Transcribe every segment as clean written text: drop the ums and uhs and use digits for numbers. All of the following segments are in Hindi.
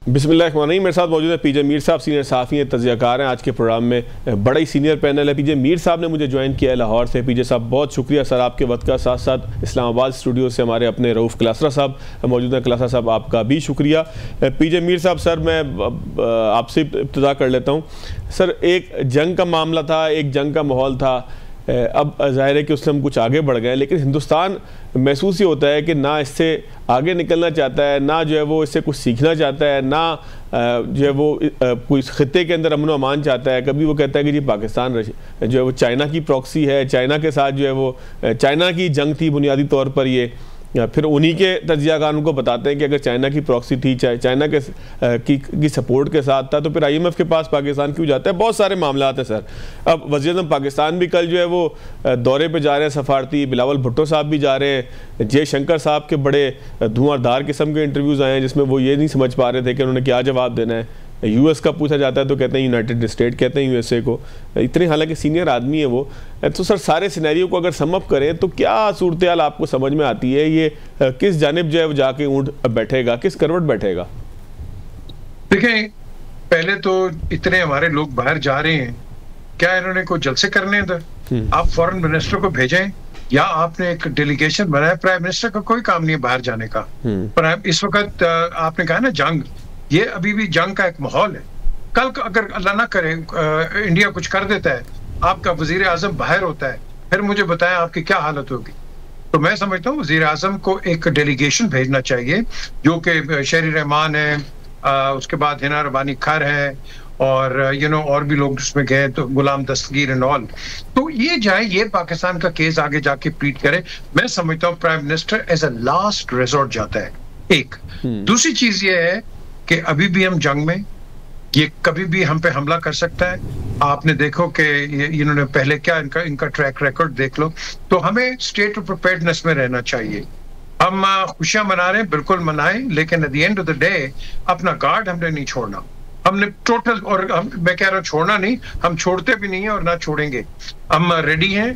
बिस्मिल्लाहिर्रहमानिर्रहीम। मेरे साथ मौजूद है पीजे मीर साहब, सीनियर सहाफ़ी हैं, तज़कियाकार हैं। आज के प्रोग्राम में बड़ा ही सीनियर पैनल है। पीजे मीर साहब ने मुझे ज्वाइन किया है लाहौर से। पीजे साहब बहुत शुक्रिया सर आपके वक्त का। साथ साथ इस्लामाबाद स्टूडियो से हमारे अपने रऊफ़ क्लासरा साहब मौजूद हैं। क्लासरा साहब आपका भी शुक्रिया। पीजे मीर साहब, सर मैं आपसे इब्तिदा कर लेता हूँ। सर, एक जंग का मामला था, एक जंग का माहौल था। अब ज़ाहिर है कि उससे हम कुछ आगे बढ़ गए, लेकिन हिंदुस्तान महसूस ही होता है कि ना इससे आगे निकलना चाहता है, ना जो है वो इससे कुछ सीखना चाहता है, ना जो है वो कोई ख़ित्ते के अंदर अमन व अमान चाहता है। कभी वो कहता है कि जी पाकिस्तान जो है वो चाइना की प्रॉक्सी है, चाइना के साथ जो है वो चाइना की जंग थी बुनियादी तौर पर ये। फिर उन्हीं के तजियाकारों को बताते हैं कि अगर चाइना की प्रॉक्सी थी, चाइना के की सपोर्ट के साथ था, तो फिर IMF के पास पाकिस्तान क्यों जाता है। बहुत सारे मामला हैं सर। अब वज़ीर-ए-आज़म पाकिस्तान भी कल जो है वो दौरे पे जा रहे हैं सफारती। बिलावल भुट्टो साहब भी जा रहे हैं। जयशंकर साहब के बड़े धुआंधार किस्म के इंटरव्यूज़ आए हैं जिसमें वो ये नहीं समझ पा रहे थे कि उन्होंने क्या जवाब देना है। US का पूछा जाता है तो कहते हैं यूनाइटेड स्टेट, कहते हैं USA को। इतने हालांकि सीनियर आदमी है वो। तो सर, सारे सिनेरियो को अगर समअप करें तो क्या सूरत हाल आपको समझ में आती है? ये किस जानिब जो है जाके ऊँट बैठेगा, किस करवट बैठेगा? देखें, पहले तो इतने हमारे लोग बाहर जा रहे हैं, क्या इन्होंने कोई जलसे करने इधर? आप फॉरेन मिनिस्टर को भेजें या आपने एक डेलीगेशन बनाया। प्राइम मिनिस्टर का कोई काम नहीं है बाहर जाने का। पर इस वक्त आपने कहा ना जंग, ये अभी भी जंग का एक माहौल है। कल अगर अल्लाह ना करे इंडिया कुछ कर देता है, आपका वजीर आजम बाहर होता है, फिर मुझे बताएं आपकी क्या हालत होगी। तो मैं समझता हूँ वजीर आजम को एक डेलीगेशन भेजना चाहिए, जो कि शहरी रहमान है, उसके बाद हिना रबानी खर है, और और भी लोग उसमें गए, तो गुलाम दस्तगीर एंड ऑल। तो ये जाए, ये पाकिस्तान का केस आगे जाके प्लीट करे। मैं समझता हूँ prime minister as a last resort जाता है। एक दूसरी चीज ये है कि अभी भी हम जंग में, ये कभी भी हम पे हमला कर सकता है। आपने देखो कि इन्होंने पहले क्या इनका ट्रैक रिकॉर्ड देख लो। तो हमें स्टेट ऑफ प्रिपेयर्डनेस में रहना चाहिए। हम खुशियां मना रहे हैं, बिल्कुल मनाएं, लेकिन at the end of the day अपना गार्ड हमने नहीं छोड़ना। हमने टोटल, और मैं कह रहा हूँ छोड़ना नहीं, हम छोड़ते भी नहीं है और ना छोड़ेंगे। हम रेडी हैं,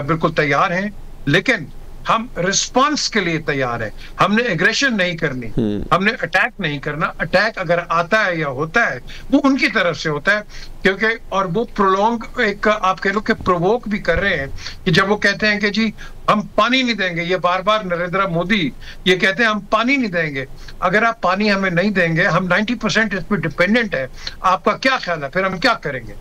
बिल्कुल तैयार हैं, लेकिन हम रिस्पांस के लिए तैयार है। हमने एग्रेशन नहीं करनी, हमने अटैक नहीं करना। अटैक अगर आता है या होता है वो उनकी तरफ से होता है, क्योंकि और वो प्रोलॉन्ग एक आप कह लो कि प्रोवोक भी कर रहे हैं कि जब वो कहते हैं कि जी हम पानी नहीं देंगे। ये बार बार नरेंद्र मोदी ये कहते हैं हम पानी नहीं देंगे। अगर आप पानी हमें नहीं देंगे, हम 90% इस पर डिपेंडेंट है, आपका क्या ख्याल है फिर हम क्या करेंगे?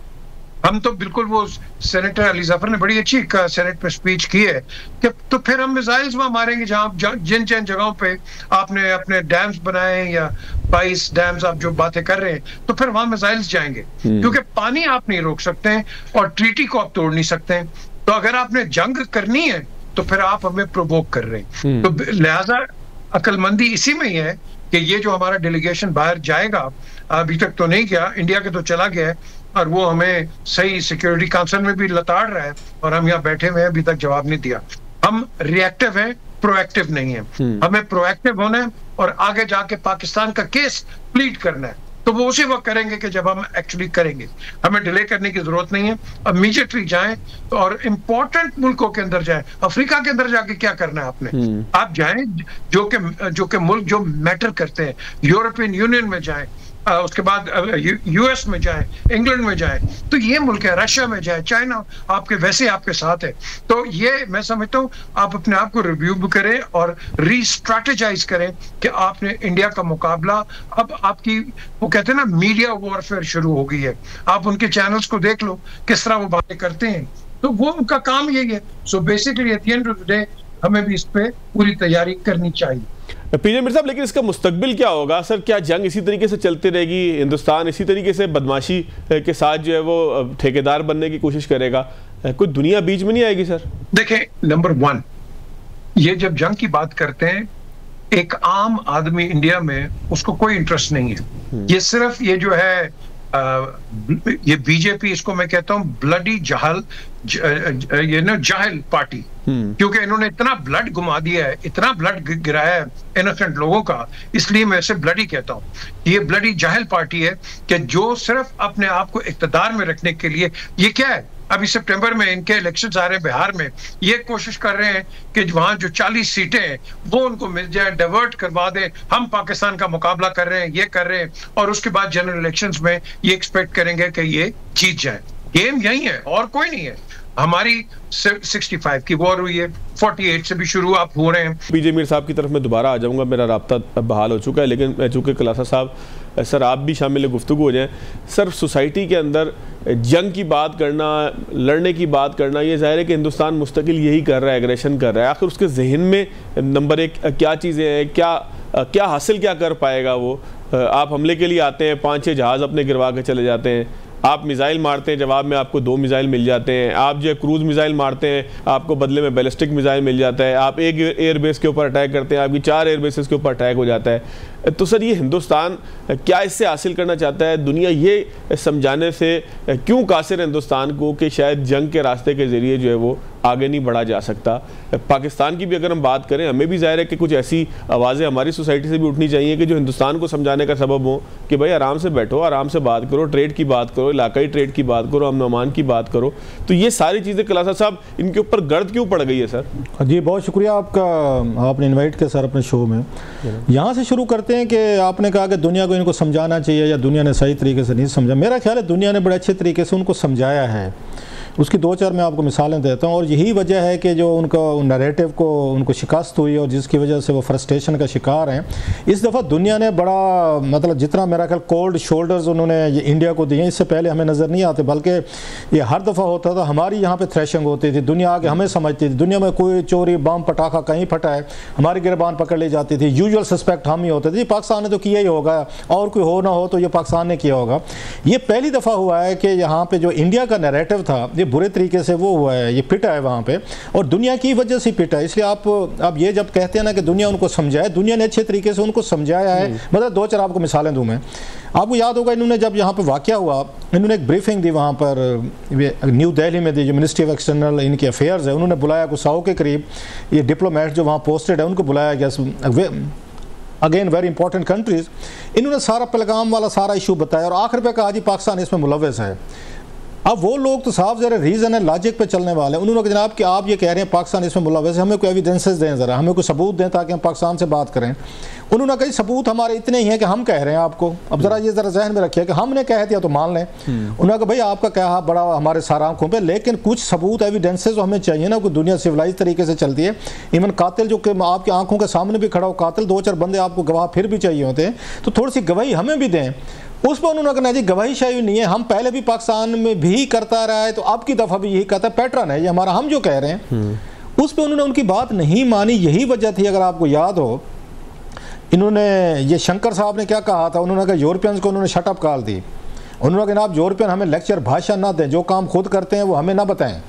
हम तो बिल्कुल, वो सेनेटर अली जफर ने बड़ी अच्छी सेनेट में स्पीच की है कि तो फिर हम मिसाइल्स वहां मारेंगे जहां जिन जगहों पे आपने अपने डैम्स बनाए या 22 डैम्स आप जो बातें कर रहे हैं, तो फिर वहां मिसाइल्स जाएंगे। क्योंकि पानी आप नहीं रोक सकते हैं और ट्रीटी को आप तोड़ नहीं सकते हैं। तो अगर आपने जंग करनी है तो फिर आप हमें प्रोवोक कर रहे हैं। तो लिहाजा अक्लमंदी इसी में ही है कि ये जो हमारा डेलीगेशन बाहर जाएगा, अभी तक तो नहीं गया, इंडिया के तो चला गया है, और वो हमें सही सिक्योरिटी काउंसिल में भी लताड़ रहा है, और हम यहाँ बैठे हुए हैं, अभी तक जवाब नहीं दिया। हम रिएक्टिव हैं, प्रोएक्टिव नहीं है। हमें प्रोएक्टिव होना है और आगे जाके पाकिस्तान का केस प्लीट करना है। तो वो उसी वक्त करेंगे कि जब हम एक्चुअली करेंगे। हमें डिले करने की जरूरत नहीं है। इमीडिएटली जाएं और इंपॉर्टेंट मुल्कों के अंदर जाएं। अफ्रीका के अंदर जाके क्या करना है आपने? आप जाएं जो कि मुल्क जो मैटर करते हैं। यूरोपियन यूनियन में जाएं, उसके बाद US में जाएं, इंग्लैंड में जाएं। तो ये मुल्क है, रशिया में जाएं, चाइना आपके वैसे आपके साथ है। तो ये मैं समझता हूँ आप अपने आप को रिव्यू भी करें और रीस्ट्रैटेजाइज करें कि आपने इंडिया का मुकाबला, अब आपकी वो कहते हैं ना मीडिया वॉरफेयर शुरू हो गई है। आप उनके चैनल्स को देख लो किस तरह वो बातें करते हैं, तो वो उनका काम यही है। So basically at the end of the day हमें भी इस पे पूरी तैयारी करनी चाहिए। पीजे मीर साहब, लेकिन इसका मुस्तकबिल क्या होगा सर? क्या जंग इसी तरीके से चलती रहेगी? हिंदुस्तान इसी तरीके से बदमाशी के साथ जो है वो ठेकेदार बनने की कोशिश करेगा? कोई दुनिया बीच में नहीं आएगी सर? देखें, नंबर 1, ये जब जंग की बात करते हैं, एक आम आदमी इंडिया में उसको कोई इंटरेस्ट नहीं है। ये सिर्फ ये जो है ये बीजेपी, इसको मैं कहता हूं ब्लडी जाहिल पार्टी, क्योंकि इन्होंने इतना ब्लड घुमा दिया है, इतना ब्लड गिराया है इनोसेंट लोगों का, इसलिए मैं इसे ब्लडी कहता हूं। ये ब्लडी जाहिल पार्टी है कि जो सिर्फ अपने आप को इक्तदार में रखने के लिए, ये क्या है, अभी सितंबर में इनके इलेक्शंस आ रहे हैं बिहार में, ये कोशिश कर रहे हैं कि वहां जो 40 सीटें हैं वो उनको मिल जाए, डाइवर्ट करवा दें, हम पाकिस्तान का मुकाबला कर रहे हैं, ये कर रहे हैं, और उसके बाद जनरल इलेक्शंस में ये एक्सपेक्ट करेंगे कि ये जीत जाए। गेम यही है और कोई नहीं है। हमारी 65 की वॉर हुई है, 48 से भी शुरू आप हो रहे हैं। पीजे मीर साहब की तरफ मैं दोबारा आ जाऊंगा, मेरा राब्ता बहाल हो चुका है, लेकिन चूंकि खुलासा साहब सर आप भी शामिल गुफ्तगू हो जाएं। सर सोसाइटी के अंदर जंग की बात करना, लड़ने की बात करना, ये ज़ाहिर है कि हिंदुस्तान मुस्तकिल यही कर रहा है, एग्रेशन कर रहा है। आखिर उसके जहन में नंबर एक क्या चीज़ें हैं, क्या हासिल क्या कर पाएगा वो? आप हमले के लिए आते हैं, 5-6 जहाज़ अपने गिरवा के चले जाते हैं, आप मिसाइल मारते हैं, जवाब में आपको 2 मिसाइल मिल जाते हैं, आप जो क्रूज़ मिसाइल मारते हैं आपको बदले में बैलिस्टिक मिसाइल मिल जाता है, आप एक एयरबेस के ऊपर अटैक करते हैं आपकी 4 एयरबेसेस के ऊपर अटैक हो जाता है। तो सर ये हिंदुस्तान क्या इससे हासिल करना चाहता है? दुनिया ये समझाने से क्यों कासिर हिंदुस्तान को कि शायद जंग के रास्ते के ज़रिए जो है वो आगे नहीं बढ़ा जा सकता? पाकिस्तान की भी अगर हम बात करें, हमें भी ज़ाहिर है कि कुछ ऐसी आवाज़ें हमारी सोसाइटी से भी उठनी चाहिए कि जो हिंदुस्तान को समझाने का सबब हो कि भाई आराम से बैठो, आराम से बात करो, ट्रेड की बात करो, इलाकाई ट्रेड की बात करो, अमन अमान की बात करो। तो ये सारी चीज़ें खुलासा साहब इनके ऊपर गर्द क्यों पड़ गई है सर? जी बहुत शुक्रिया आपका, आपने इन्वाइट किया सर अपने शो में। यहाँ से शुरू करते हैं कि आपने कहा कि दुनिया को इनको समझाना चाहिए या दुनिया ने सही तरीके से नहीं समझा। मेरा ख्याल है दुनिया ने बड़े अच्छे तरीके से उनको समझाया है। उसकी 2-4 मैं आपको मिसालें देता हूँ, और यही वजह है कि जो उनका नैरेटिव को उनको शिकस्त हुई और जिसकी वजह से वो फ्रस्ट्रेशन का शिकार हैं। इस दफ़ा दुनिया ने बड़ा मतलब जितना मेरा ख्याल कोल्ड शोल्डर्स उन्होंने ये इंडिया को दिए, इससे पहले हमें नज़र नहीं आते, बल्कि ये हर दफ़ा होता था हमारी यहाँ पे थ्रेशिंग होती थी, दुनिया आके हमें समझती थी। दुनिया में कोई चोरी बम पटाखा कहीं फटा है हमारी गिरबान पकड़ ली जाती थी, यूजुअल सस्पेक्ट हम ही होते थे, पाकिस्तान ने तो किया ही होगा, और कोई हो ना हो तो ये पाकिस्तान ने किया होगा। ये पहली दफ़ा हुआ है कि यहाँ पर जो इंडिया का नैरेटिव था ये बुरे तरीके से वो हुआ है, ये पिटा है वहाँ पे, और दुनिया की वजह से पिटा है। इसलिए आप ये जब कहते हैं ना कि दुनिया उनको समझाए, दुनिया ने अच्छे तरीके से उनको समझाया है। मतलब 2-4 आपको मिसालें दूँ मैं, आपको याद होगा इन्होंने जब यहाँ पे वाक़या हुआ, इन्होंने एक ब्रीफिंग दी वहाँ पर न्यू दिल्ली में दी, जो मिनिस्ट्री ऑफ एक्सटर्नल इनके अफेयर्स है, उन्होंने बुलाया कुछ 100 के करीब ये डिप्लोमेट जो वहाँ पोस्टेड है उनको बुलाया गया, अगेन वेरी इंपॉर्टेंट कंट्रीज़। इन्होंने सारा पैगाम वाला सारा इशू बताया और आखिर पे कहा जी पाकिस्तान इसमें मुलव्वस है। अब वो लोग तो साफ ज़रा रीज़न है, लॉजिक पे चलने वाले हैं। उन्होंने कहा जनाब कि आप ये कह रहे हैं पाकिस्तान इसमें मुलव्वस है, हमें कोई एविडेंसेस दें, ज़रा हमें कोई सबूत दें ताकि हम पाकिस्तान से बात करें। उन्होंने कहा सबूत हमारे इतने ही हैं कि हम कह रहे हैं आपको। अब ज़रा ये ज़रा जहन में रखिए कि हमने कह दिया तो मान लें। उन्होंने कहा भाई आपका कहा बड़ा हमारे सारा आंखों पे, लेकिन कुछ सबूत एविडेंसेस हमें चाहिए ना, कोई दुनिया सिविलाइज तरीके से चलती है। इवन कातिल जो कि आपकी आंखों के सामने भी खड़ा हो कातिल, 2-4 बंदे आपको गवाह फिर भी चाहिए होते हैं, तो थोड़ी सी गवाही हमें भी दें। उस पर उन्होंने कहना जी गवाही शाही नहीं है, हम पहले भी पाकिस्तान में भी करता रहा है, तो अब की दफ़ा भी यही कहता है, पैटर्न है ये हमारा, हम जो कह रहे हैं। उस पर उन्होंने उनकी बात नहीं मानी। यही वजह थी, अगर आपको याद हो, इन्होंने ये शंकर साहब ने क्या कहा था, उन्होंने कहा यूरोपियंस को उन्होंने शटअप कॉल दी। उन्होंने कहा आप यूरोपियन हमें लेक्चर भाषण ना दें, जो काम खुद करते हैं वो हमें ना बताएं।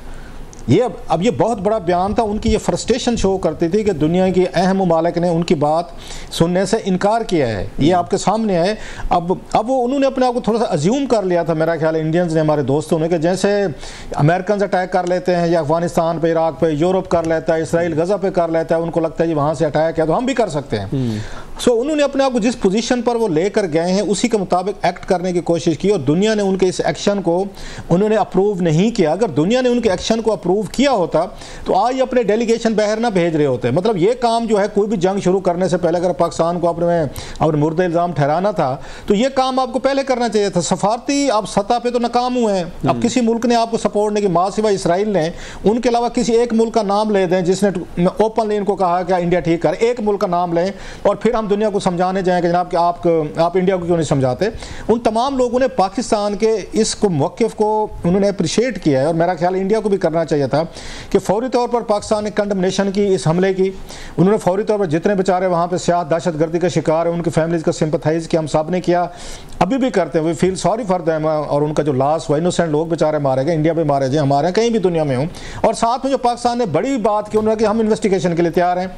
ये अब ये बहुत बड़ा बयान था। उनकी ये फ्रस्ट्रेशन शो करती थी कि दुनिया की अहम ममालिक ने उनकी बात सुनने से इनकार किया है। ये आपके सामने है। अब वो उन्होंने अपने आप को थोड़ा सा अज्यूम कर लिया था, मेरा ख्याल है इंडियंस ने, हमारे दोस्तों ने, कि जैसे अमेरिकन अटैक कर लेते हैं या अफगानिस्तान पे, इराक पे, यूरोप कर लेता है, इसराइल गज़ा पे कर लेता है, उनको लगता है जी वहाँ से अटैक है तो हम भी कर सकते हैं। सो उन्होंने अपने आप को जिस पोजीशन पर वो लेकर गए हैं उसी के मुताबिक एक्ट करने की कोशिश की, और दुनिया ने उनके इस एक्शन को उन्होंने अप्रूव नहीं किया। अगर दुनिया ने उनके एक्शन को अप्रूव किया होता तो आज अपने डेलीगेशन बाहर ना भेज रहे होते। मतलब ये काम जो है, कोई भी जंग शुरू करने से पहले अगर पाकिस्तान को अपने मुर्दे इल्ज़ाम ठहराना था तो ये काम आपको पहले करना चाहिए था। सफारती आप सतह पे तो नाकाम हुए हैं। अब किसी मुल्क ने आपको सपोर्ट नहीं की, माँ सिवा इसराइल ने, उनके अलावा किसी एक मुल्क का नाम ले दें जिसने ओपनली इनको कहा कि इंडिया ठीक कर, एक मुल्क का नाम लें और फिर हम दुनिया को समझाने जाएं कि जनाब कि आप इंडिया को क्यों नहीं समझाते। उन तमाम लोगों ने पाकिस्तान के इसको मौक़िफ़ को उन्होंने अप्रिशिएट किया है, और मेरा ख्याल इंडिया को भी करना चाहिए था कि फौरी तौर पर पाकिस्तान ने कंडमनेशन की इस हमले की। उन्होंने फौरी तौर पर जितने बेचारे वहाँ पे सियाह दहशतगर्दी का शिकार है उनकी फैमिलीज़ का सिंपथाइज़ किया, हम सब ने किया, अभी भी करते हैं। We feel sorry for them, और उनका जो लास्ट हुआ, इनोसेंट लोग बेचारे मारे गए, इंडिया में मारे गए, हमारे कहीं भी दुनिया में हों। और साथ में जो पाकिस्तान ने बड़ी बात की, उन्होंने कि हम इन्वेस्टिगेशन के लिए तैयार हैं,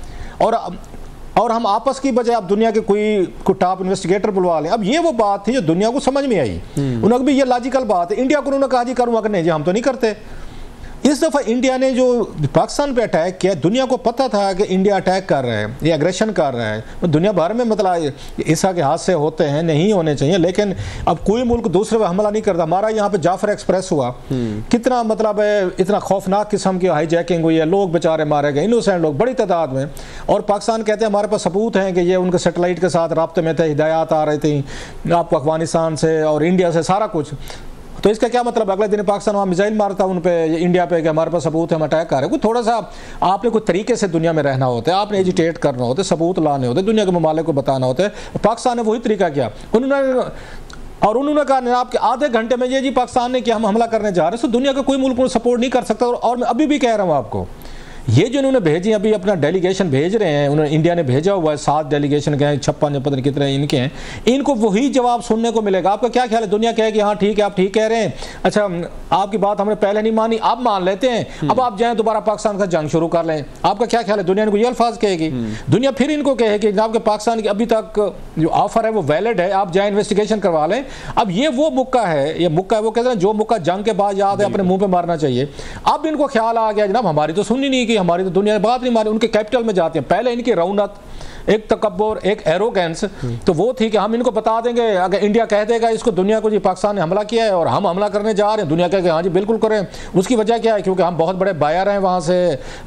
और हम आपस की बजाय आप दुनिया के कोई टॉप इन्वेस्टिगेटर बुलवा लें। अब ये वो बात थी जो दुनिया को समझ में आई। उन्होंने भी ये लॉजिकल बात है। इंडिया को उन्होंने कहा जी करूँगा कि नहीं जी हम तो नहीं करते। इस दफ़ा इंडिया ने जो पाकिस्तान पे अटैक किया, दुनिया को पता था कि इंडिया अटैक कर रहा है, ये एग्रेशन कर रहा है। दुनिया भर में मतलब इस तरह के हादसे होते हैं, नहीं होने चाहिए, लेकिन अब कोई मुल्क दूसरे पर हमला नहीं करता। हमारा यहाँ पे जाफर एक्सप्रेस हुआ, कितना मतलब इतना खौफनाक किस्म की हाईजैकिंग हुई है, लोग बेचारे मारे गए, इनोसेंट लोग बड़ी तादाद में। और पाकिस्तान कहते हैं हमारे पास सबूत हैं कि ये उनके सेटेलाइट के साथ राब्ते में थे, हिदायत आ रही थी आपको अफगानिस्तान से और इंडिया से, सारा कुछ। तो इसका क्या मतलब, अगले दिन पाकिस्तान वहाँ मिसाइल मारता उन पे, इंडिया पे, कि हमारे पास सबूत है, हम अटैक कर रहे हैं। कुछ थोड़ा सा आपने कुछ तरीके से दुनिया में रहना होता है, आपने एजिटेट करना होता है, सबूत लाने होते, दुनिया के ममालिक को बताना होता है। पाकिस्तान ने वही तरीका किया, उन्होंने कहा जनाब कि आधे घंटे में ये जी पाकिस्तान ने कि हम हमला करने जा रहे हैं। तो दुनिया का कोई मुल्क को सपोर्ट नहीं कर सकता। और मैं अभी भी कह रहा हूँ आपको, ये जो इन्होंने भेजी, अभी अपना डेलीगेशन भेज रहे हैं, उन्होंने इंडिया ने भेजा हुआ है, 7 डेलीगेशन के हैं, 56 पता नहीं कितने इनके हैं, इनको वही जवाब सुनने को मिलेगा। आपका क्या ख्याल है? दुनिया कहेगी हाँ ठीक है, आप ठीक कह रहे हैं, अच्छा आपकी बात हमने पहले नहीं मानी, अब मान लेते हैं, अब आप जाएं दोबारा पाकिस्तान का जंग शुरू कर लें। आपका क्या ख्याल है? दुनिया इनको ये अल्फाज कहेगी? दुनिया फिर इनको कहेगी जनाब के पाकिस्तान की अभी तक जो ऑफर है वो वैलिड है, आप जाए इन्वेस्टिगेशन करवा लें। अब ये वो मुक्का है, ये मुक्का है, वो कहते हैं जो मुक्का जंग के बाद याद है अपने मुंह पे मारना चाहिए। अब इनको ख्याल आ गया जनाब हमारी तो सुननी नहीं की, हमारी तो दुनिया बात नहीं मारी। उनके कैपिटल में जाते हैं, पहले इनकी रौनक, एक तकब्बुर, एक एरोगेंस तो वो थी कि हम इनको बता देंगे, अगर इंडिया कह देगा इसको दुनिया को जी पाकिस्तान ने हमला किया है और हम हमला करने जा रहे हैं, दुनिया कहेगी हाँ जी बिल्कुल करें। उसकी वजह क्या है? क्योंकि हम बहुत बड़े बायर हैं, वहाँ से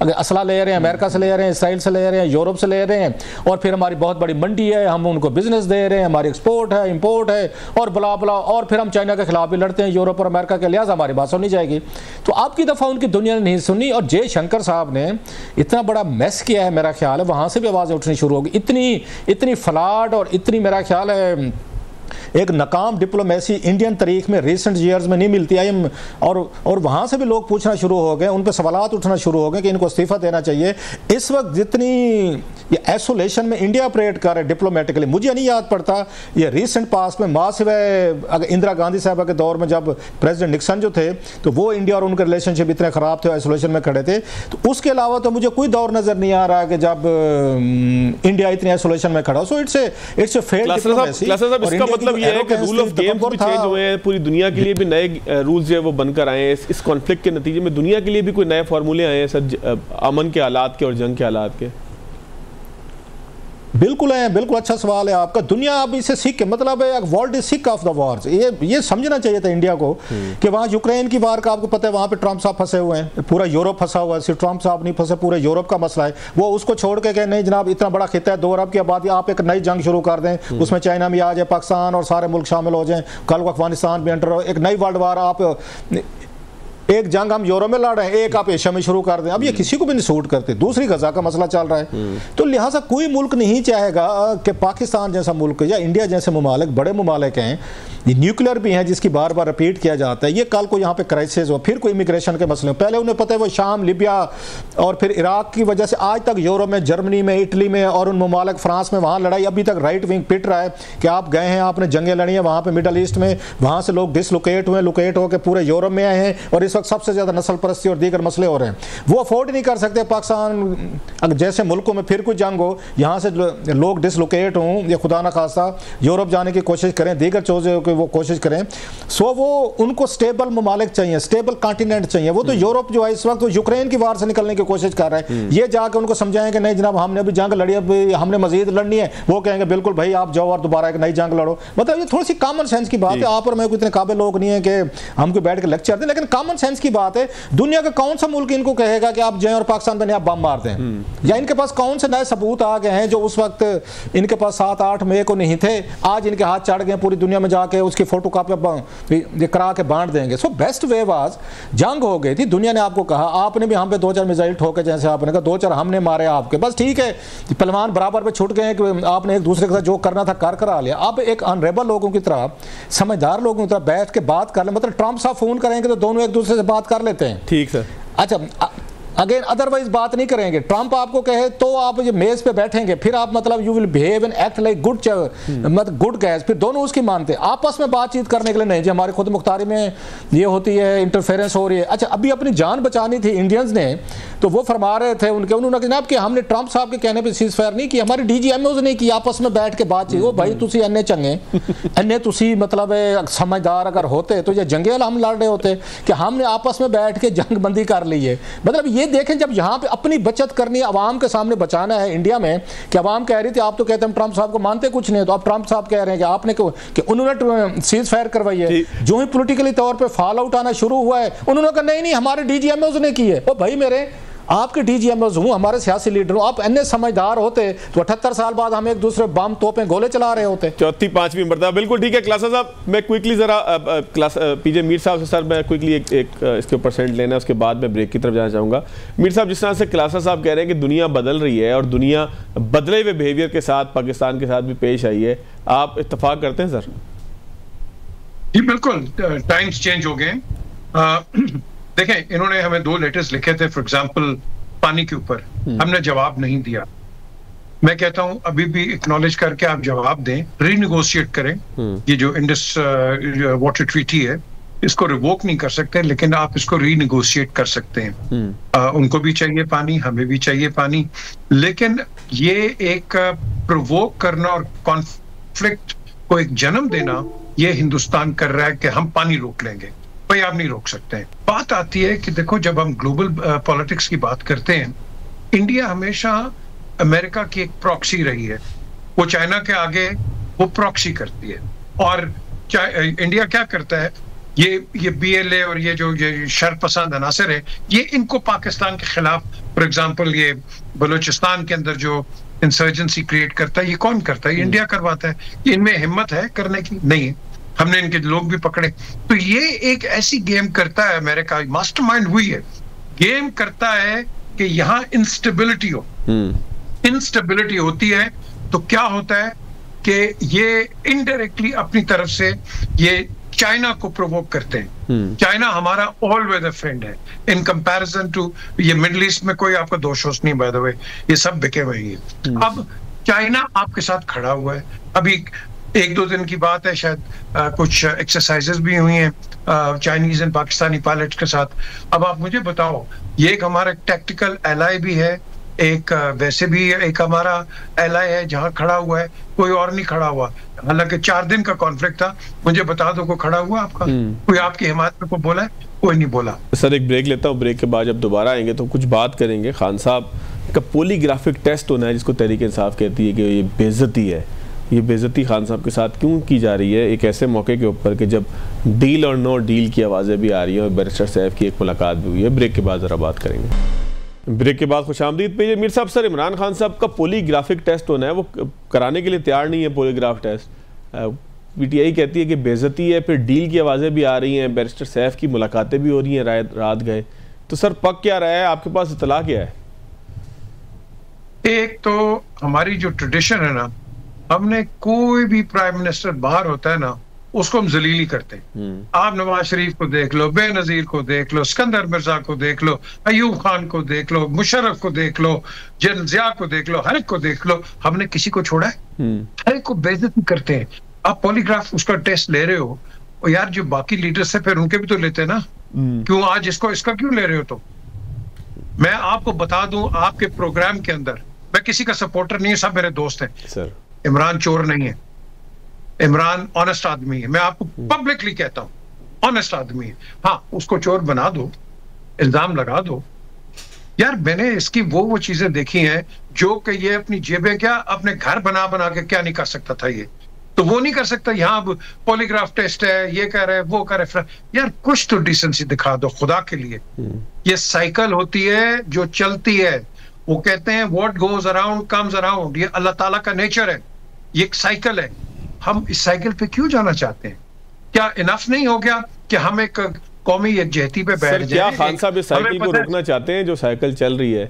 अगर असला ले रहे हैं, अमेरिका से ले रहे हैं, इसराइल से ले रहे हैं, यूरोप से ले रहे हैं, और फिर हमारी बहुत बड़ी मंडी है, हम उनको बिजनेस दे रहे हैं, हमारी एक्सपोर्ट है, इम्पोर्ट है, और बला बला, और फिर हम चाइना के खिलाफ भी लड़ते हैं, यूरोप और अमेरिका के, लिहाजा हमारी बात सुनी जाएगी। तो आपकी दफ़ा उनकी दुनिया ने नहीं सुनी, और जयशंकर साहब ने इतना बड़ा मैस किया है, मेरा ख्याल है वहाँ से भी आवाज़ें उठनी शुरू होगी। इतनी फ्लॉड और इतनी मेरा ख्याल है एक नाकाम डिप्लोमेसी इंडियन तारीख में रिसेंट ईयर्स में नहीं मिलती आई। और वहाँ से भी लोग पूछना शुरू हो गए, उन पर सवालात उठना शुरू हो गए कि इनको इस्तीफ़ा देना चाहिए। इस वक्त जितनी ये आइसोलेशन में इंडिया ऑपरेट कर रहे डिप्लोमेटिकली, मुझे नहीं याद पड़ता ये रिसेंट पास में माँ सिवाय अगर इंदिरा गांधी साहबा के दौर में जब प्रेसिडेंट निक्सन जो थे तो वो इंडिया और उनके रिलेशनशिप इतने ख़राब थे, आइसोलेशन में खड़े थे। तो उसके अलावा तो मुझे कोई दौर नज़र नहीं आ रहा कि जब इंडिया इतनी आइसोलेशन में खड़ा हो। So it's a failed diplomacy. इसका मतलब ये है कि रूल ऑफ गेम्स भी चेंज हुए हैं, पूरी दुनिया के लिए भी नए रूल्स जो है वो बनकर आए हैं। इस कॉन्फ्लिक्ट के नतीजे में दुनिया के लिए भी कोई नए फार्मूले आए हैं सर, अमन के हालात के और जंग के हालात के? बिल्कुल है, बिल्कुल अच्छा सवाल है आपका। दुनिया अब इसे सीख के मतलब है world is sick of the Wars. ये समझना चाहिए था इंडिया को कि वहाँ यूक्रेन की वार का आपको पता है, वहाँ पे ट्रंप साहब फंसे हुए हैं, पूरा यूरोप फंसा हुआ है, सिर्फ ट्रंप साहब नहीं फंसे, पूरे यूरोप का मसला है। वो उसको छोड़ के कहे नहीं जनाब इतना बड़ा खिता है, 2 अरब की आबादी, आप एक नई जंग शुरू कर दें, उसमें चाइना भी आ जाए, पाकिस्तान और सारे मुल्क शामिल हो जाएं, कल को अफगानिस्तान भी एंटर हो, एक नई वर्ल्ड वार, आप एक जंग हम यूरोप में लड़ रहे हैं, एक आप एशिया में शुरू कर दें। अब ये किसी को भी नहीं सूट करते। दूसरी गजा का मसला चल रहा है, तो लिहाजा कोई मुल्क नहीं चाहेगा कि पाकिस्तान जैसा मुल्क या इंडिया जैसे ममालिक, बड़े ममालिक हैं, ये न्यूक्लियर भी हैं जिसकी बार बार रिपीट किया जाता है, ये कल को यहाँ पे क्राइसिस हो, फिर कोई इमिग्रेशन के मसले हो। पहले उन्हें पता है वो शाम, लिबिया और फिर इराक की वजह से आज तक यूरोप में, जर्मनी में, इटली में और उन ममालिक, फ्रांस में, वहाँ लड़ाई अभी तक राइट विंग पिट रहा है कि आप गए हैं, आपने जंगें लड़ी हैं वहाँ पे मिडल ईस्ट में, वहाँ से लोग डिसलोकेट हुए, लोकेट होकर पूरे यूरोप में आए हैं, और इस वक्त सबसे ज़्यादा नस्ल परस्ती और दीगर मसले हो रहे हैं। वो अफोर्ड नहीं कर सकते पाकिस्तान जैसे मुल्कों में फिर कोई जंग हो, यहाँ से लोग डिसलोकेट हों या खुदा न खास्ता यूरोप जाने की कोशिश करें, दीगर चीज़ों की वो कोशिश करें। सो वो उनको स्टेबल ममालिक चाहिए, स्टेबल कॉन्टिनेंट चाहिए। वो तो यूरोप जो है इस वक्त तो यूक्रेन की वार से निकलने की कोशिश कर रहा है। ये जाकर उनको समझाएं कि नहीं जनाब हमने अभी जंग लड़ी, अब हमने मजीद लड़नी है, वो कहेंगे बिल्कुल भाई आप जाओ और दोबारा एक नई जंग लड़ो। मतलब ये थोड़ी सी कॉमन सेंस की बात है। आप और मैं कोई इतने काबिल लोग नहीं है कि हमको बैठ के लेक्चर दें, लेकिन कॉमन सेंस की बात है। दुनिया का कौन सा मुल्क इनको कहेगा कि आप जाएं और पाकिस्तान में आप बम मार दें? या इनके पास कौन से नए सबूत आ गए हैं जो उस वक्त इनके पास 7-8 मई को नहीं थे, आज इनके हाथ चढ़ गए, पूरी दुनिया में जाके उसकी फोटो कॉपी करा के बांट देंगे। सो बेस्ट वे वाज जंग हो गई थी, दुनिया ने आपको कहा, आपने भी हम पे 2-4 मिसाइल ठोके, जैसे आपने कहा 2-4 हमने मारे आपके, बस ठीक है, पहलवान बराबर पे छूट गए कि आपने एक दूसरे के साथ जो करना था कर करा लिया। अब एक अनरेबल लोगों की तरह, समझदार लोगों की तरह बैठ के बात कर ले। मतलब ट्रंप साहब फोन करेंगे तो दोनों एक दूसरे से बात कर लेते हैं, ठीक सर। अच्छा अगेन अदरवाइज बात नहीं करेंगे। ट्रंप आपको कहे तो आप ये मेज पे बैठेंगे, फिर आप मतलब you will behave and act like good मतलब गुड गैस, फिर दोनों उसकी मानते हैं। आपस में बातचीत करने के लिए नहीं, जो हमारे खुद मुख्तारी में ये होती है, इंटरफेरेंस हो रही है। अच्छा, अभी अपनी जान बचानी थी इंडियन्स ने, तो वो फरमा रहे थे उन्होंने कहा कि हमने ट्रंप साहब के कहने पर सीज फायर नहीं की, हमारी DGMOs ने की, आपस में बैठ के बातचीत। वो भाई तुसी अन्ने चंगे अन्ने तुसी मतलब समझदार अगर होते तो ये जंगे हम लड़ रहे होते कि हमने आपस में बैठ के जंग बंदी कर ली है। मतलब ये देखें, जब यहाँ पे अपनी बचत करनी है, अवाम के सामने बचाना है इंडिया में, कि अवाम कह रही थी आप तो कहते हैं हम ट्रंप साहब को मानते कुछ नहीं, तो अब ट्रंप साहब कह रहे हैं कि आपने कि उन्होंने सीज फायर करवाई है। जो ही पॉलिटिकली तौर पे फॉल आउट आना शुरू हुआ है, उन्होंने कहा नहीं हमारे DGMOs ने की है। ओ भाई मेरे, आपके DGMOs हूँ, हमारे सियासी लीडर हूँ, आप अन्य समझदार होते तो 78 साल बाद हम एक दूसरे बम तोपें गोले चला रहे होते। चौथी पांचवी मरतबा, बिल्कुल ठीक है। क्लासा साहब, मैं क्विकली जरा पीजे मीर साहब से सर मैं क्विकली एक इसके ऊपर सेंट लेना है, उसके बाद मैं ब्रेक की तरफ जाना चाहूँगा। मीर साहब, जिस तरह से क्लासा साहब कह रहे हैं कि दुनिया बदल रही है और दुनिया बदले हुए बिहेवियर के साथ पाकिस्तान के साथ भी पेश आई है, आप इत्तेफाक करते हैं सर? जी बिल्कुल, टाइम्स चेंज हो गए। देखें, इन्होंने हमें 2 लेटर्स लिखे थे फॉर एग्जांपल पानी के ऊपर, हमने जवाब नहीं दिया। मैं कहता हूं अभी भी एक्नॉलेज करके आप जवाब दें, रीनेगोशिएट करें। ये जो इंडस वाटर ट्रीटी है, इसको रिवोक नहीं कर सकते, लेकिन आप इसको रीनेगोशिएट कर सकते हैं। उनको भी चाहिए पानी, हमें भी चाहिए पानी, लेकिन ये एक प्रोवोक करना और कॉन्फ्लिक्ट को एक जन्म देना, ये हिंदुस्तान कर रहा है कि हम पानी रोक लेंगे। भाई आप नहीं रोक सकते हैं। बात आती है कि देखो, जब हम ग्लोबल पॉलिटिक्स की बात करते हैं, इंडिया हमेशा अमेरिका की एक प्रॉक्सी रही है। वो चाइना के आगे वो प्रॉक्सी करती है, और इंडिया क्या करता है, ये BLA और ये जो ये शरपसंद अनासर है, ये इनको पाकिस्तान के खिलाफ, फॉर एग्जांपल ये बलूचिस्तान के अंदर जो इंसर्जेंसी क्रिएट करता है, ये कौन करता है? इंडिया करवाता है। इनमें हिम्मत है करने की? नहीं है। हमने इनके लोग भी पकड़े। तो ये एक ऐसी गेम करता है, अमेरिका मास्टरमाइंड हुई है, गेम करता है कि यहाँ इंस्टेबिलिटी हो। इंस्टेबिलिटी होती है तो क्या होता है कि ये इनडायरेक्टली अपनी तरफ से ये चाइना को प्रोवोक करते हैं। चाइना हमारा ऑलवेज फ्रेंड है इन कंपैरिजन टू ये मिडिल ईस्ट में कोई आपका दोष नहीं, बाय द वे, ये सब बिके हुए हैं। अब चाइना आपके साथ खड़ा हुआ है। अभी 1-2 दिन की बात है, शायद कुछ एक्सरसाइजेस भी हुई हैं चाइनीज एंड पाकिस्तानी पायलट्स के साथ। अब आप मुझे बताओ, ये एक हमारा टैक्टिकल एलाई भी है, एक वैसे भी एक हमारा एलाई है जहां खड़ा हुआ है, कोई और नहीं खड़ा हुआ। हालांकि 4 दिन का कॉन्फ्लिक्ट था, मुझे बता दो कोई खड़ा हुआ आपका? कोई आपकी हिमायत में को बोला है? कोई नहीं बोला। सर एक ब्रेक लेता हूँ, ब्रेक के बाद जब दोबारा आएंगे तो कुछ बात करेंगे। खान साहब का पॉलीग्राफिक टेस्ट होना है, जिसको तहरीक इंसाफ कहती है कि ये बेइज्जती है। ये बेइज्जती खान साहब के साथ क्यों की जा रही है एक ऐसे मौके के ऊपर कि जब डील और नो डील की आवाज़ें भी आ रही हैं और बैरिस्टर सैफ की एक मुलाकात भी हुई है? ब्रेक के बाद ज़रा बात करेंगे। ब्रेक के बाद खुशामदीद पे मीर साहब, सर इमरान खान साहब का पॉलीग्राफिक टेस्ट होना है, वो कराने के लिए तैयार नहीं है पॉलीग्राफ टेस्ट। PTI कहती है कि बेइज्जती है, फिर डील की आवाज़ें भी आ रही हैं, बैरिस्टर सैफ की मुलाकातें भी हो रही हैं, रात गए। तो सर पक क्या रहा है, आपके पास इतला क्या है? एक तो हमारी जो ट्रेडिशन है ना, हमने कोई भी प्राइम मिनिस्टर बाहर होता है ना, उसको हम जलीली करते हैं। आप नवाज शरीफ को देख लो, बेनजीर को देख लो, सिकंदर मिर्जा को देख लो, अयूब खान को देख लो, मुशर्रफ को देख लो, जनरल जिया को देख लो, हर एक को देख लो, हमने किसी को छोड़ा है? हर एक को बेइज्जती करते हैं। आप पॉलीग्राफ उसका टेस्ट ले रहे हो, और यार जो बाकी लीडर्स है फिर उनके भी तो लेते हैं ना। क्यों आज इसका क्यों ले रहे हो? तो मैं आपको बता दूं, आपके प्रोग्राम के अंदर मैं किसी का सपोर्टर नहीं है, सब मेरे दोस्त हैं सर। इमरान चोर नहीं है, इमरान ऑनेस्ट आदमी है। मैं आपको पब्लिकली कहता हूं, ऑनेस्ट आदमी है। हाँ, उसको चोर बना दो, इल्जाम लगा दो। यार मैंने इसकी वो चीजें देखी हैं जो कि ये अपनी जेबें क्या अपने घर बना बना के क्या नहीं कर सकता था, ये तो वो नहीं कर सकता। यहाँ अब पॉलीग्राफ टेस्ट है, ये कह रहे वो कह रहे। यार कुछ तो डिसेंसी दिखा दो खुदा के लिए। ये साइकिल होती है जो चलती है, वो कहते हैं what goes around comes around. ये अल्लाह ताला का नेचर है, ये एक साइकिल है। हम इस साइकिल पे क्यों जाना चाहते हैं? क्या इनफ नहीं हो गया कि हम एक कौमी यकजहती पे बैठ जाएं? क्या खान साहब इस साइकिल को रोकना चाहते हैं जो साइकिल चल रही है?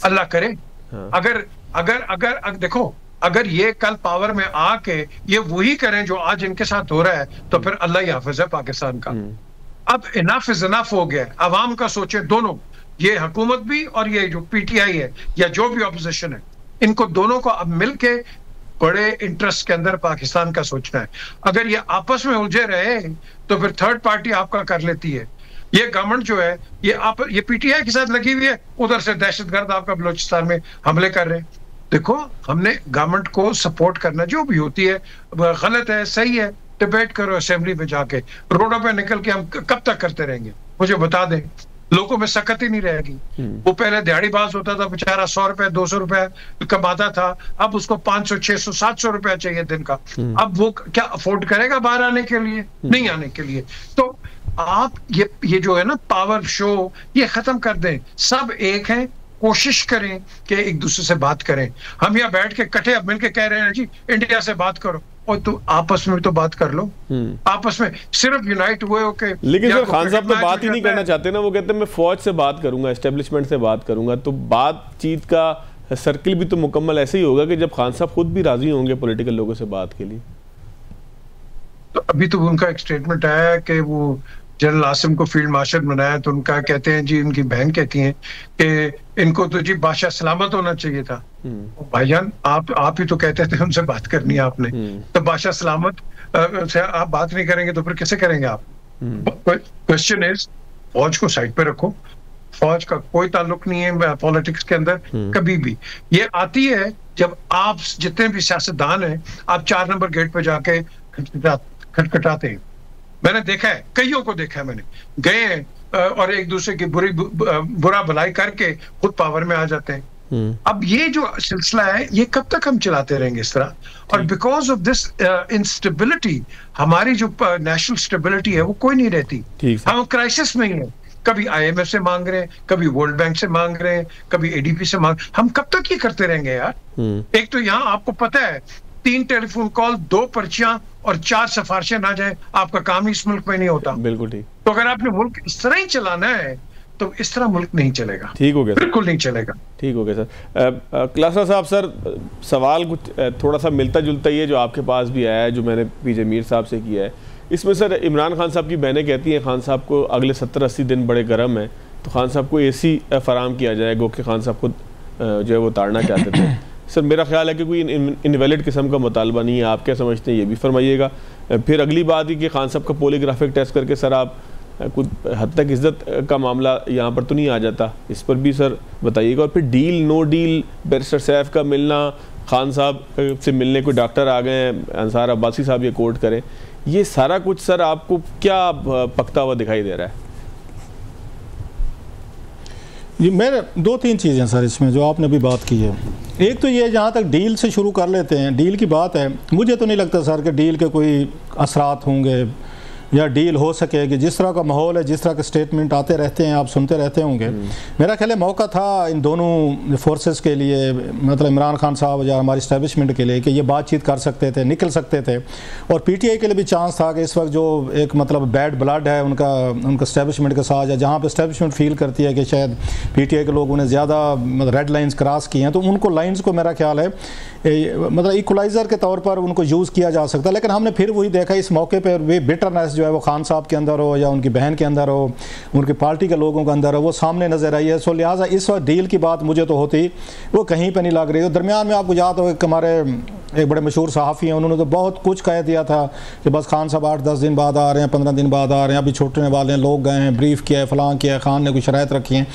अल्लाह करे। हाँ। अगर देखो, अगर ये कल पावर में आके ये वही करें जो आज इनके साथ हो रहा है, तो फिर अल्लाह ही हाफिज है पाकिस्तान का। अब इनफ इज इनफ हो गया। अवाम का सोचे, दोनों ये हुकूमत भी और ये जो पीटीआई है या जो भी ऑपोजिशन है, इनको दोनों को अब मिलके बड़े इंटरेस्ट के अंदर पाकिस्तान का सोचना है। अगर ये आपस में उलझे रहे तो फिर थर्ड पार्टी आपका कर लेती है। ये गवर्नमेंट जो है ये पीटीआई के साथ लगी हुई है, उधर से दहशतगर्द आपका बलूचिस्तान में हमले कर रहे हैं। देखो, हमने गवर्नमेंट को सपोर्ट करना जो भी होती है, गलत है सही है, डिबेट करो असेंबली में जाके, रोडों पे निकल के हम कब तक करते रहेंगे? मुझे बता दें, लोगों में सकत ही नहीं रहेगी। वो पहले दिहाड़ीबाज होता था बेचारा, 100 रुपए 200 रुपए कमाता था, अब उसको 500 600 700 रुपया चाहिए दिन का। अब वो क्या अफोर्ड करेगा बाहर आने के लिए? नहीं आने के लिए। तो आप ये जो है ना पावर शो, ये खत्म कर दें। सब एक हैं, कोशिश करें कि एक दूसरे से बात करें। हम यहाँ बैठ के इकट्ठे अब मिलके कह रहे हैं जी इंडिया से बात करो, और तो आपस में तो बात कर लो। आपस में सिर्फ यूनाइट हुए होके। लेकिन सर खान साहब तो बात ही नहीं करना चाहते ना, वो कहते हैं मैं फौज से बात करूंगा, एस्टेब्लिशमेंट से बात करूंगा। तो बातचीत का सर्किल भी तो मुकम्मल ऐसे ही होगा कि जब खान साहब खुद भी राजी होंगे पॉलिटिकल लोगों से बात के लिए। तो अभी तो उनका एक स्टेटमेंट आया है कि वो जनरल आसिम को फील्ड मार्शल बनाया, तो उनका कहते हैं जी, उनकी बहन कहती हैं कि इनको तो जी बादशाह सलामत होना चाहिए था। भाईजान आप ही तो कहते थे उनसे बात करनी है आपने, तो बादशाह सलामत से आप बात नहीं करेंगे तो फिर कैसे करेंगे आप? क्वेश्चन इज, फौज को साइड पे रखो। फौज का कोई ताल्लुक नहीं है पॉलिटिक्स के अंदर कभी भी। ये आती है जब आप जितने भी सियासतदान हैं, आप 4 नंबर गेट पे जाके खटखटाते हैं। मैंने देखा है, कईयों को देखा है मैंने, गए और एक दूसरे की बुरा भलाई करके खुद पावर में आ जाते हैं। अब ये जो सिलसिला है, ये कब तक हम चलाते रहेंगे इस तरह? और बिकॉज ऑफ दिस इंस्टेबिलिटी, हमारी जो नेशनल स्टेबिलिटी है वो कोई नहीं रहती। हम क्राइसिस में ही है। कभी IMF से मांग रहे हैं, कभी वर्ल्ड बैंक से मांग रहे हैं, कभी ADB से मांग। हम कब तक ये करते रहेंगे यार? एक तो यहाँ आपको पता है 3 टेलीफोन कॉल, 2 पर्चियां और 4 सिफारिशें ना जाए, आपका काम इस मुल्क में नहीं होता। बिल्कुल ठीक। तो अगर आपने मुल्क इस तरह ही चलाना है तो इस तरह मुल्क नहीं चलेगा। ठीक हो गया, बिल्कुल नहीं चलेगा। ठीक हो गया सर। क्लासा साहब, सर सवाल कुछ थोड़ा सा मिलता जुलता ही है जो आपके पास भी आया है, जो मैंने पीजे मीर साहब से किया है। इसमें सर इमरान खान साहब की बहनें कहती हैं खान साहब को अगले 70-80 दिन बड़े गर्म हैं, तो खान साहब को AC फराम किया जाए, गो कि खान साहब खुद जो है वो ताड़ना चाहते थे। सर मेरा ख्याल है कि कोई इनवैलिड किस्म का मुतालबा नहीं है, आप क्या समझते हैं ये भी फरमाइएगा। फिर अगली बात ही कि खान साहब का पॉलीग्राफिक टेस्ट करके सर आप कुछ हद तक इज्जत का मामला यहाँ पर तो नहीं आ जाता, इस पर भी सर बताइएगा। और फिर deal no deal, barrister Saif का मिलना, खान साहब से मिलने कोई डॉक्टर आ गए हैं, अंसार अब्बासी साहब ये कोर्ट करें, ये सारा कुछ सर आपको क्या पकता हुआ दिखाई दे रहा है? जी, मेरे 2-3 चीज़ें सर इसमें जो आपने भी बात की है। एक तो ये, जहाँ तक डील से शुरू कर लेते हैं, डील की बात है, मुझे तो नहीं लगता सर कि डील के कोई असरात होंगे या डील हो सकेगी। जिस तरह का माहौल है, जिस तरह के स्टेटमेंट आते रहते हैं, आप सुनते रहते होंगे। मेरा ख्याल है मौका था इन दोनों फोर्सेस के लिए, मतलब इमरान खान साहब या हमारी इस्टेब्लिशमेंट के लिए, कि ये बातचीत कर सकते थे, निकल सकते थे। और PTI के लिए भी चांस था कि इस वक्त जो एक मतलब बैड ब्लड है उनका इस्टेब्लिशमेंट के साथ, या जहाँ पर इस्टेब्लिशमेंट फील करती है कि शायद PTI के लोग उन्हें ज़्यादा रेड लाइन्स क्रॉस किए हैं, तो उनको लाइन्स को मेरा ख्याल है मतलब इक्वलाइज़र के तौर पर उनको यूज़ किया जा सकता है। लेकिन हमने फिर वही देखा इस मौके पर भी बिटरनेस जो है वो खान साहब के अंदर हो या उनकी बहन के अंदर हो, उनकी पार्टी के लोगों के अंदर हो, वो सामने नज़र आई है। सो लिहाजा इस वक्त डील की बात मुझे तो होती वो कहीं पे नहीं लग रही। तो दरमियान में आपको याद हो कि हमारे एक बड़े मशहूर सहाफ़ी हैं, उन्होंने तो बहुत कुछ कह दिया था कि बस खान साहब 8-10 दिन बाद आ रहे हैं, 15 दिन बाद आ रहे हैं, अभी छूटने वाले हैं, लोग गए हैं, ब्रीफ किया है, फलां किया है, खान ने कुछ शराइत रखी हैं।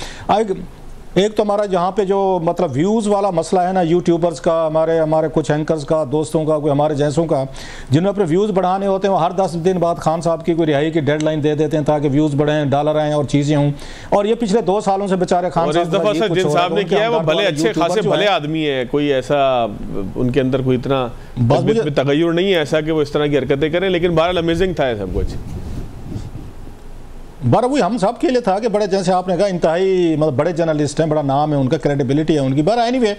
एक तो हमारा जहाँ पे जो मतलब व्यूज़ वाला मसला है ना, यूट्यूबर्स का, हमारे कुछ एंकर्स का, दोस्तों का, कोई हमारे जैसों का, जिन्हें अपने व्यूज़ बढ़ाने होते हैं, वो हर 10 दिन बाद खान साहब की कोई रिहाई की डेडलाइन दे देते हैं ताकि व्यूज़ बढ़ें, डॉलर आएँ और चीज़ें हों। और ये पिछले 2 सालों से बेचारे खान साहब जिन साहब ने किया है वो भले अच्छे खासे भले आदमी है, कोई ऐसा उनके अंदर कोई इतना तगय्युर नहीं है ऐसा कि वो इस तरह की हरकतें करें, लेकिन बहरहाल अमेजिंग था सब कुछ। बार वही हम सब के लिए था कि बड़े, जैसे आपने कहा, इंतहाई मतलब बड़े जर्नलिस्ट हैं, बड़ा नाम है उनका, क्रेडिबिलिटी है उनकी। बार एनीवे,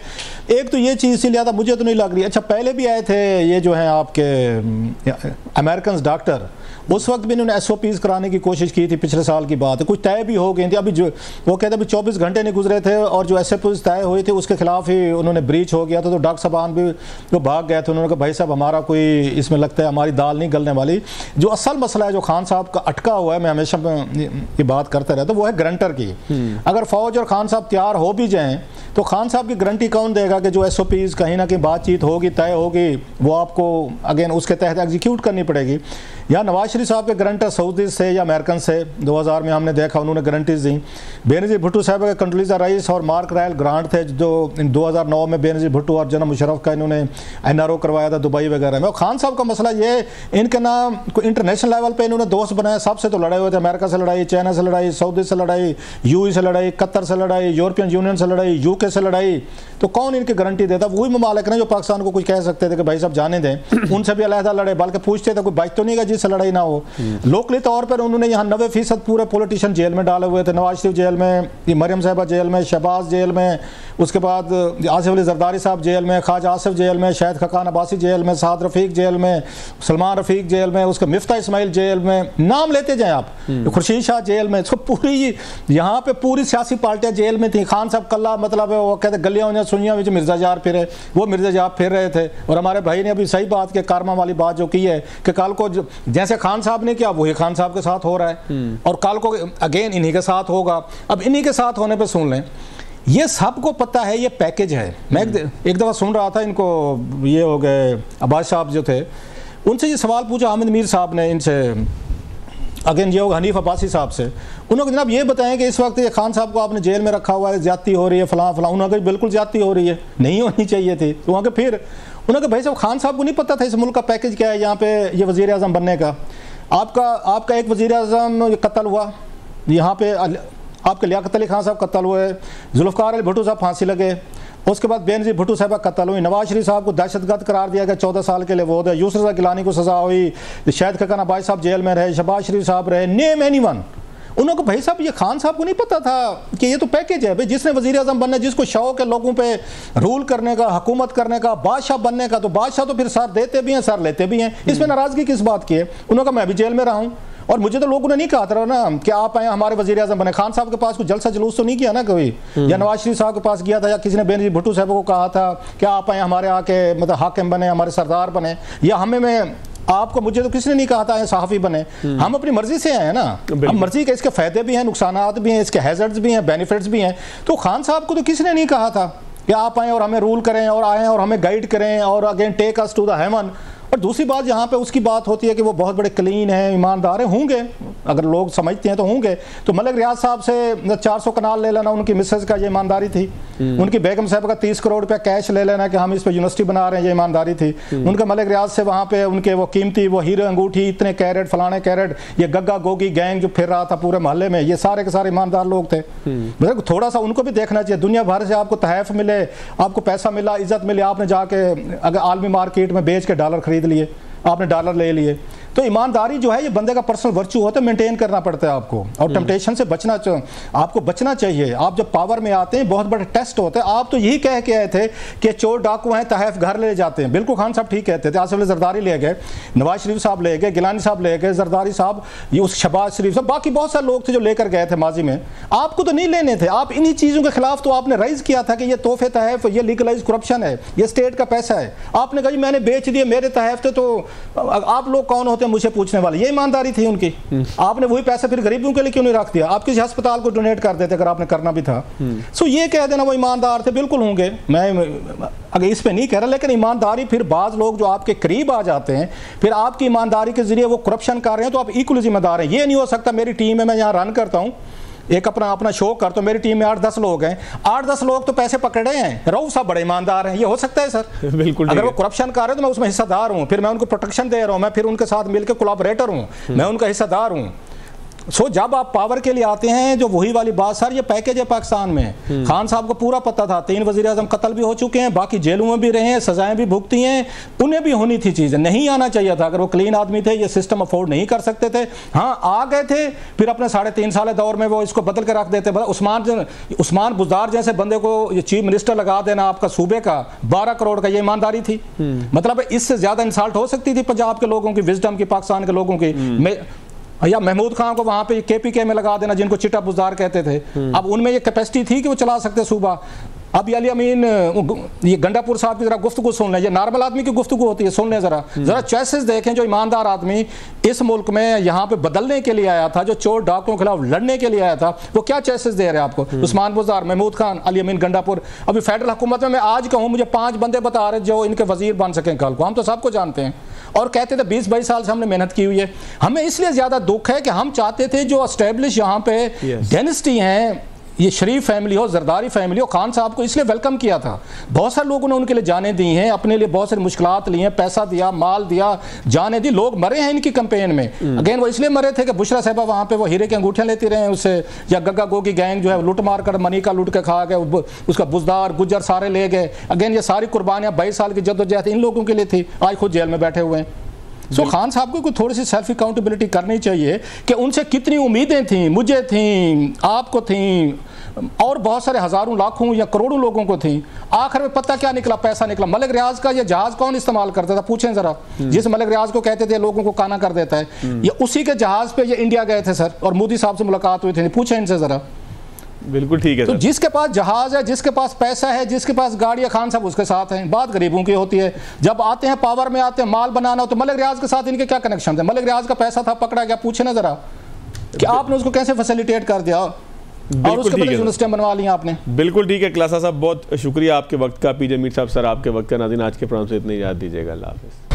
एक तो ये चीज़ इसलिए आता मुझे तो नहीं लग रही। अच्छा, पहले भी आए थे ये जो हैं आपके अमेरिकन डॉक्टर, उस वक्त भी इन्होंने SOPs कराने की कोशिश की थी, पिछले साल की बात है, कुछ तय भी हो गई थी। अभी जो वो कहते अभी 24 घंटे नहीं गुजरे थे और जो SOPs तय हुई थी उसके खिलाफ ही उन्होंने ब्रीच हो गया था। तो डॉक्टर साहबान भी वो भाग गए थे, उन्होंने कहा भाई साहब हमारा कोई इसमें लगता है हमारी दाल नहीं गलने वाली। जो असल मसला है जो खान साहब का अटका हुआ है, मैं हमेशा ये बात करते रहे, तो वो है गारंटर की। अगर फौज और खान साहब तैयार हो भी जाएं तो खान साहब की गारंटी कौन देगा कि जो SOPs कहीं ना कहीं बातचीत होगी, तय होगी, वो आपको अगेन उसके तहत एग्जीक्यूट करनी पड़ेगी। या नवाज शरीफ साहब के गारंटर सऊदी से या अमेरिकन से 2000 में हमने देखा उन्होंने गारंटीज दी। बेनज़ीर भुट्टो साहब के कंडोलीज़ा राइस और मार्क रायल ग्रांट थे जो 2009 में बेनज़ीर भुट्टो और जनरल मुशर्रफ का इन्होंने NRO करवाया था दुबई वगैरह में। और खान साहब का मसला ये, इनके नाम इंटरनेशनल लेवल पे इन्होंने दोस्त बनाए, सबसे तो लड़ाई हुए थे, अमेरिका से लड़ाई, चाइना से लड़ाई, सऊदी से लड़ाई, UAE से लड़ाई, कतर से लड़ाई, यूरोपियन यूनियन से लड़ाई, UK से लड़ाई। तो कौन इनकी गारंटी देता? वही ममालिक ने जो पाकिस्तान को कुछ कह सकते थे कि भाई साहब जाने दें, उनसे भी अलहदा लड़े, बल्कि पूछते थे कोई बच तो नहीं है जिससे लड़ाई ना हो। लोकली तौर पर उन्होंने यहाँ 90% पूरे पॉलिटिशियन जेल में डाले हुए थे। नवाज शरीफ जेल में, मरियम साहिबा जेल में, शहबाज जेल में, उसके बाद आसिफ अली जरदारी साहब जेल में, ख्वाजा आसिफ जेल में, शाहिद खकान अब्बासी जेल में, साद रफ़ीक जेल में, सलमान रफ़ीक जेल में, उसके मिफ्ता इस्माइल जेल में, नाम लेते जाएं आप, खुर्शीद शाह जेल में। इसको पूरी यहाँ पे पूरी सियासी पार्टियाँ जेल में थी। खान साहब कल्ला मतलब वो कहते गलियाँ सुनिया में मिर्जा जार फिरे, वो मिर्जा जार फिर रहे थे। और हमारे भाई ने अभी सही बात के कारमा वाली बात जो की है कि कल को जैसे खान साहब ने किया वही खान साहब के साथ हो रहा है, और कल को अगेन इन्हीं के साथ होगा। अब इन्हीं के साथ होने पे सुन लें, ये सबको पता है ये पैकेज है। मैं एक दफ़ा सुन रहा था, इनको ये हो गए अब्बास साहब जो थे, उनसे ये सवाल पूछा हामिद मीर साहब ने इनसे, अगेन ये होगा हनीफ अब्बासी साहब से। उन्होंने जनाब ये बताएं कि इस वक्त ये खान साहब को आपने जेल में रखा हुआ है, ज्यादती हो रही है, फलां फलां। उन्होंने कहा बिल्कुल ज्यादती हो रही है, नहीं होनी चाहिए थी। तो वहाँ के फिर उन्होंने कहा भाई साहब खान साहब को नहीं पता था इस मुल्क का पैकेज क्या है, यहाँ पे ये वज़ीर आज़म बनने का। आपका एक वज़ीर आज़म कत्ल हुआ, यहाँ पे आपके लियाकत अली खान साहब कत्ल हुए, जुल्फ़िकार अली भुट्टो साहब फांसी लगे, उसके बाद बेनज़ीर भुट्टो साहब कत्ल हुई, नवाज शरीफ साहब को दहशतगर्द करार दिया गया 14 साल के लिए, वो हो यूसुफ गिलानी को सज़ा हुई, शाहिद खकान अब्बासी साहब जेल में रहे, शहबाज शरीफ साहब रहे, नेम एनीवन। उन्होंने कहा भाई साहब ये खान साहब को नहीं पता था कि ये तो पैकेज है भाई, जिसने वज़ीर आज़म बनना, जिसको शौक़ है लोगों पे रूल करने का, हुकूमत करने का, बादशाह बनने का, तो बादशाह तो फिर सर देते भी हैं सर लेते भी हैं। इसमें नाराज़गी किस बात की है? उन्होंने कहा मैं भी जेल में रहा हूँ और मुझे तो लोगों ने नहीं कहा था ना कि आप आए हमारे वज़ीर आज़म बने। खान साहब के पास कुछ जलसा जुलूस तो नहीं किया ना कभी, या नवाज शरीफ साहब के पास गया था, या किसी ने बेनज़ीर भुट्टो साहब को कहा था कि आप आए हमारे आके मतलब हाकिम बने, हमारे सरदार बने, या हमें आपको, मुझे तो किसी ने नहीं कहा था सहाफ़ी बने। हम अपनी मर्जी से आए हैं ना, हम मर्जी के, इसके फ़ायदे भी हैं, नुकसानात भी हैं, इसके हैज़र्ड्स भी हैं, बेनिफिट्स भी हैं। तो खान साहब को तो किसी ने नहीं कहा था कि आप आएँ और हमें रूल करें और आएँ और हमें गाइड करें और again take us to the heaven. और दूसरी बात यहाँ पे उसकी बात होती है कि वो बहुत बड़े क्लीन हैं, ईमानदार हैं, होंगे, अगर लोग समझते हैं तो होंगे। तो मलिक रियाज साहब से 400 कनाल ले लेना उनकी मिसेज का, ये ईमानदारी थी। उनकी बेगम साहब का 30 करोड़ रुपया कैश ले लेना कि हम इस पर यूनिवर्सिटी बना रहे हैं, ये ईमानदारी थी। उनके मलिक रियाज से वहाँ पे उनके वो कीमती वो हीरे अंगूठी, इतने कैरेट, फलाने कैरेट, ये गग्गा गोगी गैंग जो फिर रहा था पूरे मोहल्ले में, ये सारे के सारे ईमानदार लोग थे। मतलब थोड़ा सा उनको भी देखना चाहिए। दुनिया भर से आपको तहफ़ मिले, आपको पैसा मिला, इज्जत मिले, आपने जाके अगर आलमी मार्केट में बेच के डॉलर खरीद लिए, आपने डॉलर ले लिए। तो ईमानदारी जो है ये बंदे का पर्सनल वर्च्यू होता है, मेंटेन करना पड़ता है आपको, और टेम्पटेशन से आपको बचना चाहिए। आप जब पावर में आते हैं बहुत बड़े टेस्ट होते हैं। आप तो यही कह के आए थे कि चोर डाकू हैं, तहफ़ घर ले जाते हैं। बिल्कुल खान साहब ठीक कहते थे। आसिफ अली जरदारी ले गए, नवाज शरीफ साहब ले गए, गिलानी साहब ले गए, जरदारी साहब, ये उस शहबाज शरीफ साहब, बाकी बहुत सारे लोग थे जो लेकर गए थे माजी में। आपको तो नहीं लेने थे। आप इन्हीं चीज़ों के खिलाफ तो आपने राइज किया था कि ये तोहफे तहफ़, ये लीगलाइज करप्शन है, ये स्टेट का पैसा है। आपने कहा मैंने बेच दिए, मेरे तहफ़ थे, तो आप लोग कौन होते हैं मुझे पूछने वाले? ये ईमानदारी थी उनकी। आपने वही पैसा फिर गरीबों के लिए क्यों नहीं रख दिया? आप किसी अस्पताल को डोनेट कर देते अगर आपने करना भी था। सो ये कह देना वो ईमानदार थे, बिल्कुल होंगे, मैं अगर इस पे नहीं कह रहा, लेकिन ईमानदारी फिर बाज़ लोग जो आपके करीब आ जाते हैं, फिर आपकी ईमानदारी के जरिए वो करप्शन कर रहे हैं, तो आप इक्वली जिम्मेदार हैं। ये नहीं हो सकता मेरी टीम है, मैं यहाँ रन करता हूँ, एक अपना शो करता हूँ, मेरी टीम में 8-10 लोग हैं, 8-10 लोग तो पैसे पकड़े हैं, रऊफ साहब बड़े ईमानदार हैं, ये हो सकता है सर? बिल्कुल। अगर वो करप्शन कर रहे हैं तो मैं उसमें हिस्सेदार हूँ, फिर मैं उनको प्रोटेक्शन दे रहा हूँ, मैं फिर उनके साथ मिलकर कोलैबोरेटर हूँ, मैं उनका हिस्सेदार हूँ। सो जब आप पावर के लिए आते हैं, जो वही वाली बात, सर ये पैकेज है पाकिस्तान में। खान साहब को पूरा पता था, 3 वज़ीर आज़म कत्ल भी हो चुके हैं, बाकी जेलों में भी रहे हैं, सजाएं भी भुगती हैं, उन्हें भी होनी थी चीज़ें, नहीं आना चाहिए था। अगर वो क्लीन आदमी थे, ये सिस्टम अफोर्ड नहीं कर सकते थे। हाँ आ गए थे, फिर अपने 3.5 साल दौर में वो इसको बदल के रख देते। उस्मान बुज़दार जैसे बंदे को ये चीफ मिनिस्टर लगा देना आपका सूबे का, 12 करोड़ का, ये ईमानदारी थी? मतलब इससे ज़्यादा इंसल्ट हो सकती थी पंजाब के लोगों की, विजडम की, पाकिस्तान के लोगों की? या महमूद खान को वहाँ पे KPK में लगा देना, जिनको चिट्टा बुज़दार कहते थे। अब उनमें ये कैपेसिटी थी कि वो चला सकते सूबा। अभी अली अमीन ये गंडापुर साहब की जरा गुफ्तगू सुन लें, ये नॉर्मल आदमी की गुफ्तगू होती है, सुन लें जरा चॉइसेस देखें। जो ईमानदार आदमी इस मुल्क में यहाँ पे बदलने के लिए आया था, जो चोर डाकुओं के खिलाफ लड़ने के लिए आया था, वो क्या चॉइसेस दे रहे हैं आपको? उस्मान बुज़दार, महमूद खान, अली अमीन गंडापुर। अभी फेडरल हुकूमत में मैं आज कहूँ मुझे 5 बंदे बता रहे जो इनके वजीर बन सकें कल को, हम तो सबको जानते हैं। और कहते थे 20-22 साल से हमने मेहनत की हुई है। हमें इसलिए ज़्यादा दुख है कि हम चाहते थे जो एस्टेब्लिश यहाँ पे डायनेस्टी हैं, ये शरीफ फैमिली हो, जरदारी फैमिली हो, खान साहब को इसलिए वेलकम किया था। बहुत सारे लोगों ने उनके लिए जाने दी हैं, अपने लिए बहुत सारी मुश्किलात ली हैं, पैसा दिया, माल दिया, जाने दी, लोग मरे हैं इनकी कैंपेन में। अगेन वो इसलिए मरे थे कि बुशरा साहबा वहाँ पे वो हीरे के अंगूठे लेती रहे उससे, या गग्गा गो की गैंग जो है लूट मार कर मनी का लूट के खा गए, उसका बुजदार गुज्जर सारे ले गए। अगेन ये सारी कुर्बानियाँ 22 साल की जद्दोजहद इन लोगों के लिए थी, आज खुद जेल में बैठे हुए हैं। सो खान साहब को कोई थोड़ी सी सेल्फ अकाउंटेबिलिटी करनी चाहिए कि उनसे कितनी उम्मीदें थीं, मुझे थीं, आपको थीं, और बहुत सारे हज़ारों लाखों या करोड़ों लोगों को थी। आखिर में पता क्या निकला? पैसा निकला। मलिक रियाज का ये जहाज़ कौन इस्तेमाल करता था? पूछें ज़रा। जिस मलिक रियाज को कहते थे लोगों को काना कर देता है, ये उसी के जहाज़ पे ये इंडिया गए थे सर, और मोदी साहब से मुलाकात हुई थी। पूछें इनसे ज़रा। बिल्कुल ठीक है। तो जिसके पास जहाज है, जिसके पास पैसा है, जिसके पास गाड़ी है, खान साहब उसके साथ हैं। बात गरीबों की होती है। जब आते हैं पावर में आते हैं, माल बनाना हो, तो मलिक रियाज के साथ इनके क्या कनेक्शन थे? मलिक रियाज का पैसा था, पकड़ा गया। पूछे ना जरा कि आपने उसको कैसे फैसिलिटेट कर दिया और उसके बदले यूनिवर्सिटियां बनवा ली आपने। बिल्कुल ठीक है। क्लासा साहब बहुत शुक्रिया आपके वक्त का। पीजे मीर साहब सर आपके वक्त का। नाज़रीन आज के प्रोग्राम से इतनी याद दीजिएगा। अल्लाह हाफ़िज़।